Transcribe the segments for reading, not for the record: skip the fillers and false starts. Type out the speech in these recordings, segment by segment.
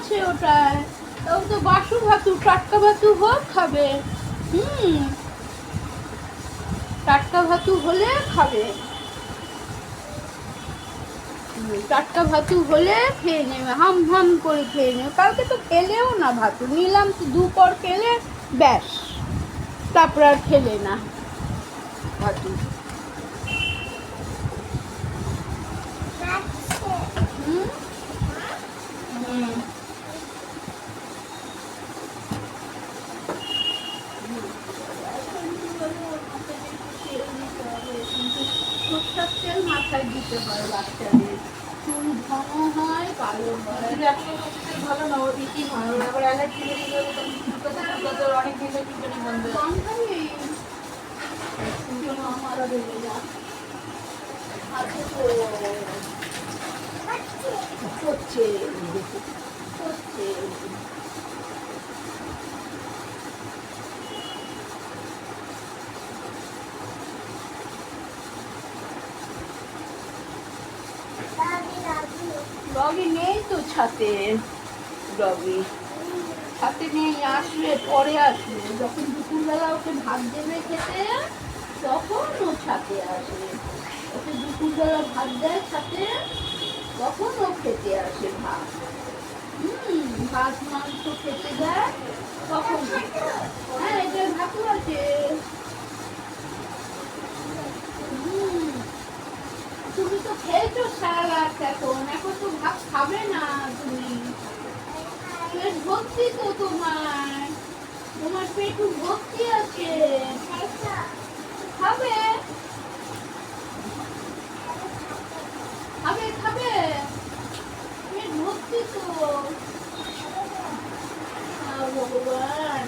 আছে ওটায়। তাও তো বাসু ভাতু, টাটকা ভাতু হোক খাবে। টাটকা ভাতু হলে খাবে। টাটকা ভাতু হলে খেয়ে নেবে, হাম হাম করে খেয়ে নেবে। কালকে তো খেলেও না ভাতু, নিলাম তো দুপর খেলে ব্যাস, তারপর আর খেলে না ভাতু। সরষের তেল মাথায় দিতে হয় বাচ্চাদের, চুল ঘন হয়, কালো হয়। ভালো না, ওর ইটি হয়, ওর আবার অ্যালার্জি লেগে গেলে অনেক দিন চুলকানি বন্ধ আমারও বেড়ে যায়। করছে করছে ডগি নেই তো ছাতে, ডগি ছাতে নেই, আসবে পরে আসবে, যখন দুপুরবেলা ওকে ভাত দেবে খেতে তখন ও ছাতে আসবে। ওকে দুপুরবেলা ভাত দেয় ছাতে, তখন ও খেতে আসে ভাত। ভাত মাংস খেতে দেয় তখন। হ্যাঁ, এটা ভাতু আছে। তুমি তো খেয়েছো সারা রাত, এখন এখন তো ভাত খাবে না তুমি। পেট ভর্তি তো তোমার, তোমার পেট ভর্তি আছে, খাবে খাবে খাবে, পেট ভর্তি তো। ভগবান,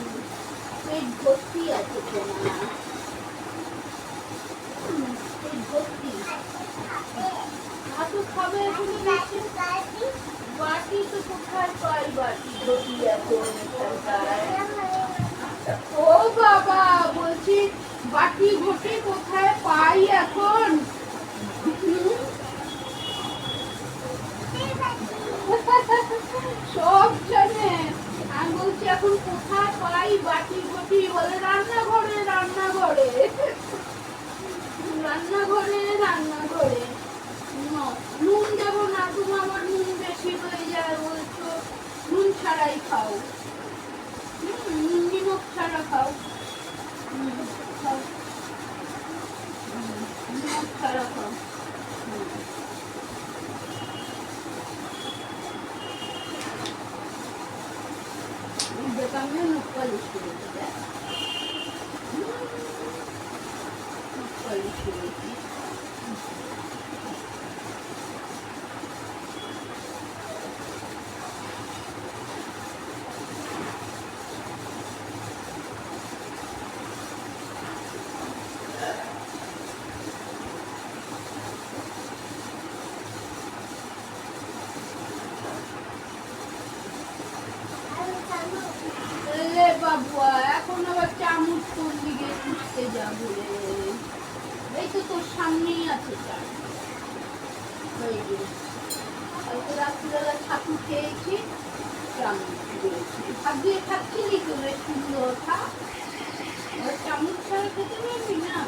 পেট ভর্তি আছে তোমার, পেট ভর্তি। ভাতও খাবে এখন। বাটি তো কোথায় পাই, বাটি ঘটি এখন ও বাবা, বলছি বাটি ঘটি কোথায় পাই এখন? সব জানে। আমি বলছি এখন কোথায় পাই বাটি ঘটি, বলে রান্নাঘরে রান্নাঘরে রান্নাঘরে রান্নাঘরে। নুন দেবো না, তুমি আমার নুন বেশি হয়ে যায় বলছো, নুন ছাড়াই খাও। নুন নিমক ছাড়া খাও, খাও, নিমক ছাড়া খাও। আমি মুখ পালিশ করেছি, মুখ পালিশ করেছি। বাবুয়া, এখন আবার চামচ কোন দিকে খুঁজতে যাবো রে? এই তো তোর সামনেই আছে চামচ। কালকে রাত্রিবেলা ছাতু খেয়েছি, চামচ দিয়েছি, ভাত দিয়ে খাচ্ছিলি তো বেশ সুন্দর, খা। চামচ ছাড়া খেতে পারবি না।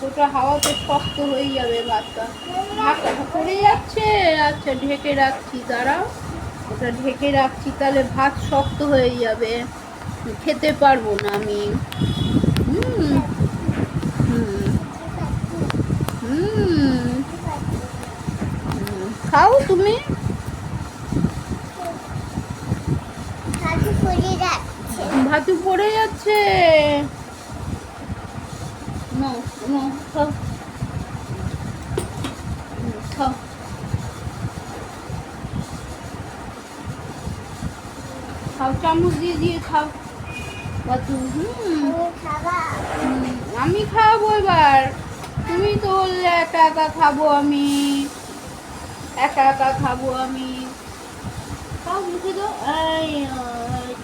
ওটা হাওয়াতে শক্ত হয়ে যাবে ভাতটা, ভাতটা পড়ে যাচ্ছে। আচ্ছা ঢেকে রাখছি, দাঁড়াও, ওটা ঢেকে রাখছি, তাহলে ভাত শক্ত হয়ে যাবে, খেতে পারবো না আমি। খাও তুমি। ভাতু পড়ে যাচ্ছে, খাও খাও। খাও, চামচ দিয়ে দিয়ে খাও ভাতু। আমি খাওয়াবো এবার। তুমি তো বললে একা একা খাবো আমি, একা একা খাবো আমি। খাও, মুখে দাও। এই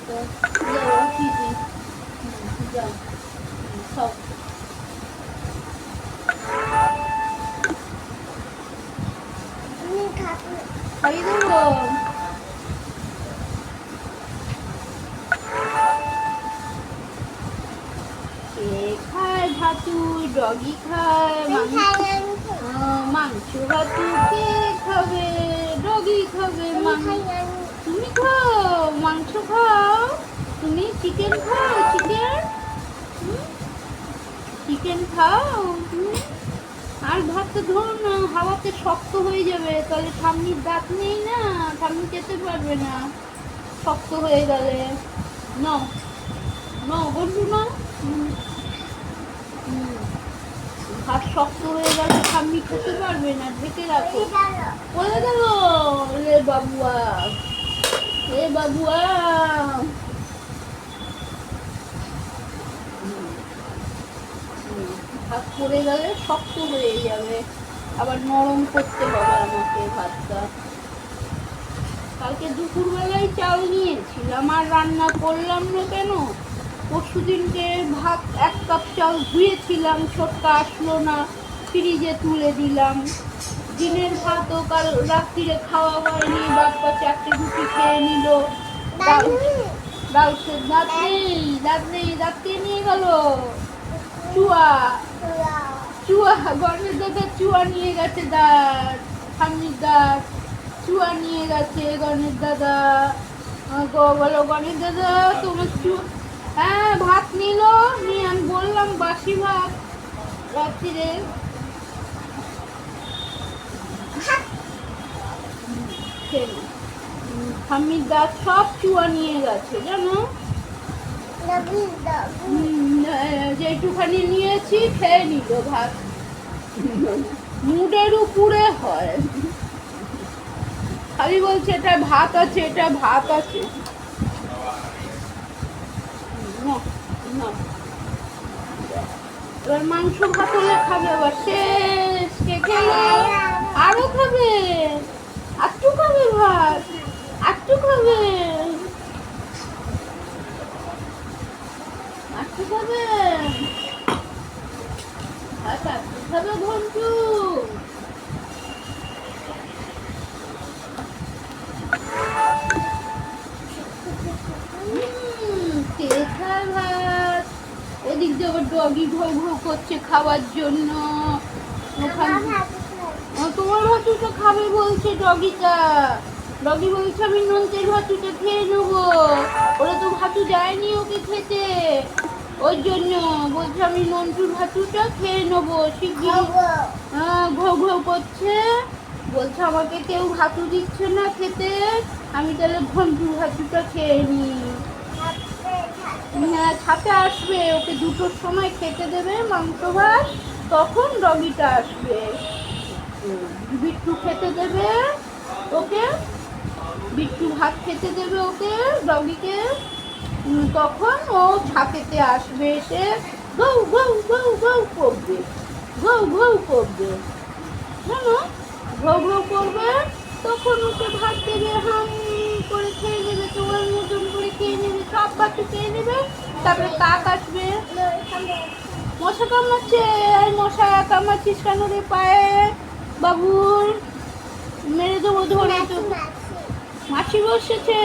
তো যাও, ঠিকই। যাও, খাও। খাইয়ে দেবো। কে খায় ভাতু? ডগি খায় মাংস। ভাতু কে খাবে? ডগি খাবে মাংস। তুমি খাও, মাংস খাও। তুমি চিকেন খাও? চিকেন খাও তুমি? আর ভাতটা ধরো না, হাওয়াতে শক্ত হয়ে যাবে, তাহলে ঠাম্মির দাঁত নেই না, ঠাম্মি খেতে পারবে না শক্ত হয়ে গেলে। নাও নাও বন্ধু, নাও। ভাত শক্ত হয়ে গেলে ঠাম্মি খেতে পারবে না, ঢেকে রাখো। বলে গেল রে বাবুয়া, রে বাবুয়া। ভাত পড়ে গেলে শক্ত হয়ে যাবে, আবার নরম করতে হবে আমাকে ভাতটা। কালকে দুপুরবেলায় চাল নিয়েছিলাম, আর রান্না করলাম না কেন? পরশুদিনকে ভাত 1 কাপ চাল ধুয়েছিলাম, ছোটকা আসলো না, ফ্রিজে তুলে দিলাম। দিনের ভাতও কাল রাত্রিরে খাওয়া হয়নি, বাপ্পা 4টে রুটি খেয়ে নিল। দাঁত নেই, দাঁত নেই, দাঁত কে নিয়ে গেল? চুয়া, চুয়া, গণেশ দাদা চুয়া নিয়ে গেছে দাঁত, ঠাম্মির দাঁত চুয়া নিয়ে গেছে গণেশ দাদা। বলো গণেশ দাদা তোমার চুয়া। হ্যাঁ, ভাত নিল, নিয়ে আমি বললাম বাসি ভাত রাত্রিরে। ঠাম্মির দাঁত সব চুয়া নিয়ে গেছে জানো। যেটুখানি নিয়েছি খেয়ে নিল ভাত, মুডের উপরে হয়, খালি বলছে এটা ভাত আছে, এটা ভাত আছে। এবার মাংস ভাত হলে খাবে, আবার শেষ। কে খেলো? আরো খাবে, আটটু খাবে ভাত, আটটু খাবে, আটটু খাবে, আটটু খাবে ঘন্টু। কে খায় ভাত? ওদিক দিয়ে আবার ডগি ঘৌ ঘৌ করছে খাওয়ার জন্য। তোমার ভাতুটা খাবে বলছে ডগিটা। ডগি বলছে আমি নন্টের ভাতুটা খেয়ে নেবো, ওরা তো ভাতু দেয়নি ওকে খেতে, ওই জন্য বলছে আমি নন্টুর ভাতুটা খেয়ে নেবো শিগগির। হ্যাঁ, ঘৌ ঘৌ করছে, বলছে আমাকে কেউ ভাতু দিচ্ছে না খেতে, আমি তাহলে ঘন্টুর ভাতুটা খেয়ে নিই। হ্যাঁ, ছাতে আসবে, ওকে 2টোর সময় খেতে দেবে মাংস ভাত, তখন ডগিটা আসবে। বিট্টু খেতে দেবে ওকে, বিট্টু ভাত খেতে দেবে ওকে, ডগিকে, তখন ও ছাতেতে আসবে, এসে ঘৌ ঘৌ ঘৌ ঘৌ করবে, ঘৌ ঘৌ করবে জানো, ঘৌ ঘৌ করবে, তখন ওকে ভাত দেবে, হাম করে খেয়ে নেবে, তোমার মতন করে খেয়ে নেবে, সব ভাত খেয়ে নেবে। তারপরে কাক আসবে। মশা কামড়াচ্ছে, এই মশা কামড়াচ্ছিস কেন রে পায়ে বাবুর? মেরে দেবো ধরে। তো মাছি বসেছে।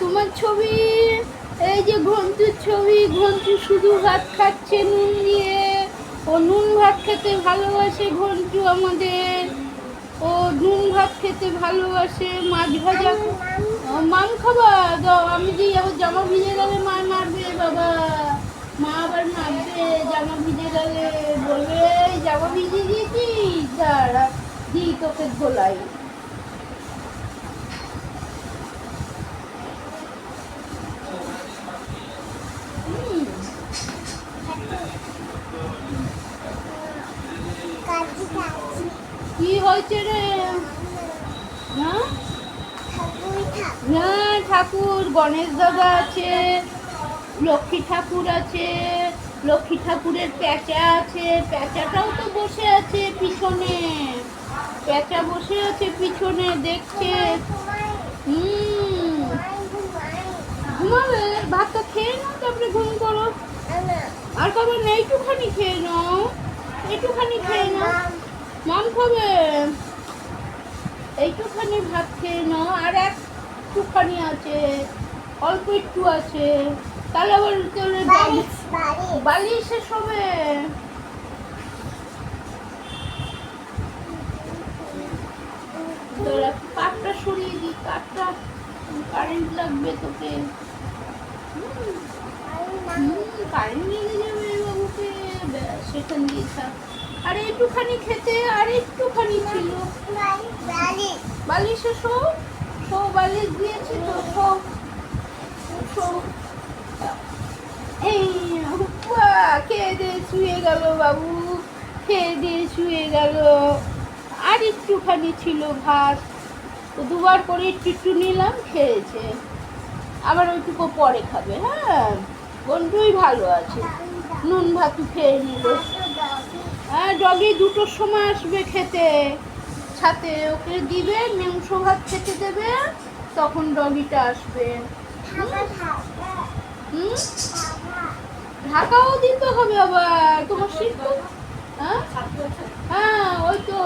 তোমার ছবি, এই যে ঘন্টুর ছবি, ঘন্টু শুধু ভাত খাচ্ছে নুন দিয়ে, ও নুন ভাত খেতে ভালোবাসে ঘন্টু আমাদের, ও নুন ভাত খেতে ভালোবাসে। মাছ ভাজা, মাম খাবা দাও, আমি দিই, আবার জামা ভিজে গেলে মা মারবে বাবা, মা আবার মারবে জামা ভিজে গেলে, বলবে জামা ভিজে দিয়েছিস, দাঁড়া দিই তোকে ধোলাই। আছে রে? হ্যাঁ হ্যাঁ, ঠাকুর গণেশ দাদা আছে, লক্ষ্মী ঠাকুর আছে, লক্ষ্মী ঠাকুরের প্যাঁচা আছে, প্যাঁচাটাও তো বসে আছে পিছনে, প্যাঁচা বসে আছে পিছনে দেখছে। ঘুমাবে? ভাতটা খেয়ে নাও, তারপরে ঘুম করো। আর কবার না, এইটুখানি খেয়ে নাও, একটুখানি খেয়ে নাও। মাম খাবে? এইটুখানি ভাত খেয়ে নাও, আর একটুখানি আছে, অল্প একটু আছে, তাহলে আবার বালিশ শেষ হবে। কাঠটা সরিয়ে দিই, কাঠটা, কারেন্ট লাগবে তোকে। কারেন্ট লেগে যাবে বাবুকে, সেখান দিয়ে থাক। আর একটুখানি খেতে, আর একটুখানি ছিল। বালিশে শো, শো, বালিশ দিয়েছি তো, শো শো। এই খেয়ে দিয়ে শুয়ে গেল বাবু, খেয়ে দিয়ে শুয়ে গেল। আর একটুখানি ছিল ভাত, তো দুবার করে একটু একটু নিলাম, খেয়েছে। আবার ওইটুকু পরে খাবে। হ্যাঁ, বন্ধুই ভালো আছে, নুন ভাতু খেয়ে নিল। হ্যাঁ, ডগি 2টোর সময় আসবে খেতে, সাথে ওকে দিবে, মাংস ভাত খেতে দেবে, তখন ডগিটা আসবে। ঢাকাও দিতে হবে আবার, তোমার শীত। হ্যাঁ হ্যাঁ, ওই তো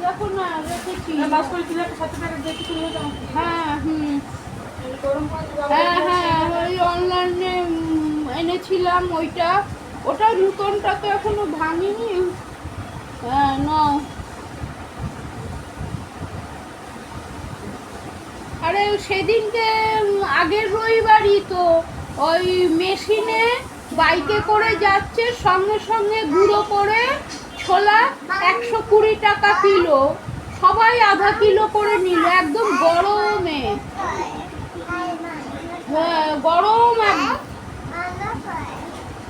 দেখো না, রেখেছি। হ্যাঁ হ্যাঁ হ্যাঁ, ওই অনলাইনে এনেছিলাম ওইটা, ওটা নতুনটা তো এখনো ভাঙিনি। হ্যাঁ নাও। আরে সেদিনকে আগের রবিবারই তো ওই মেশিনে বাইকে করে যাচ্ছে, সঙ্গে সঙ্গে গুঁড়ো করে ছোলা 120 টাকা কিলো, সবাই আধা কিলো করে নিল, একদম গরমে। হ্যাঁ গরম।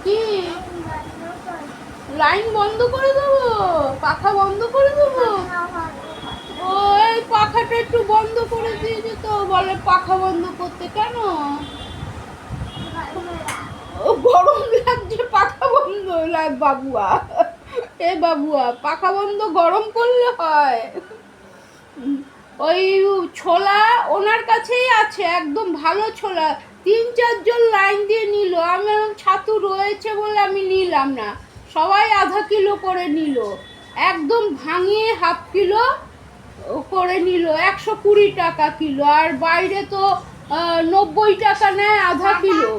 কি লাইন বন্ধ করে দেবো? পাখা বন্ধ করে দেবো? ওই পাখাটা একটু বন্ধ করে দিয়েছে তো, বলে পাখা বন্ধ করতে। কেন? গরম লাগছে, পাখা বন্ধ লাগ বাবুয়া, এ বাবুয়া, পাখা বন্ধ গরম করলে হয়? ওই ছোলা ওনার কাছেই আছে, একদম ভালো ছোলা, 3-4 জন লাইন দিয়ে নিল। আমি ছাতু রয়েছে বলে আমি নিলাম না, সবাই আধা কিলো করে নিল, একদম ভাঙিয়ে হাফ কিলো করে নিল, 120 টাকা কিলো। আর বাইরে তো 90 টাকা নেয় আধা কিলো।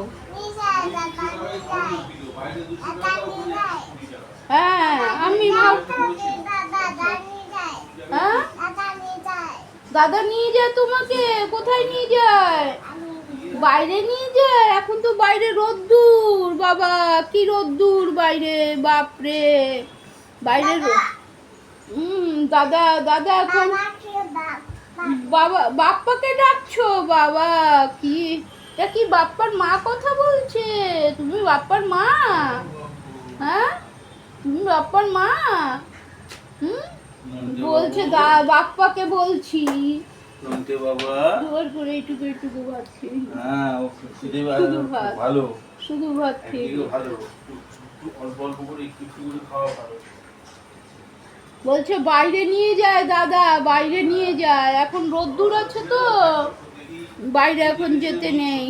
হ্যাঁ আমি হ্যাঁ, দাদা নিয়ে যায় তোমাকে? কোথায় নিয়ে যায়? বাইরে নিয়ে যায়। এখন তো বাইরে রোদ্দুর, বাবা কি রোদ্দুর বাইরে, বাপরে বাইরে। দাদা দাদা এখন বাবা, বাপ্পাকে ডাকছো? বাবা কি, এটা কি বাপ্পার মা কথা বলছে? তুমি বাপ্পার মা? হ্যাঁ, তুমি বাপ্পার মা? বলছে বাপ্পাকে বলছি। বাবা জোর করে এইটুকু এইটুকু ভাত খেয়ে, হ্যাঁ শুধু ভাত, ভালো, শুধু ভাত খেয়ে ভালো, অল্প অল্প করে একটু একটু করে খাওয়া ভালো। বলছে বাইরে নিয়ে যায় দাদা, বাইরে নিয়ে যায়, এখন রোদ্দুর আছে তো বাইরে এখন যেতে নেই।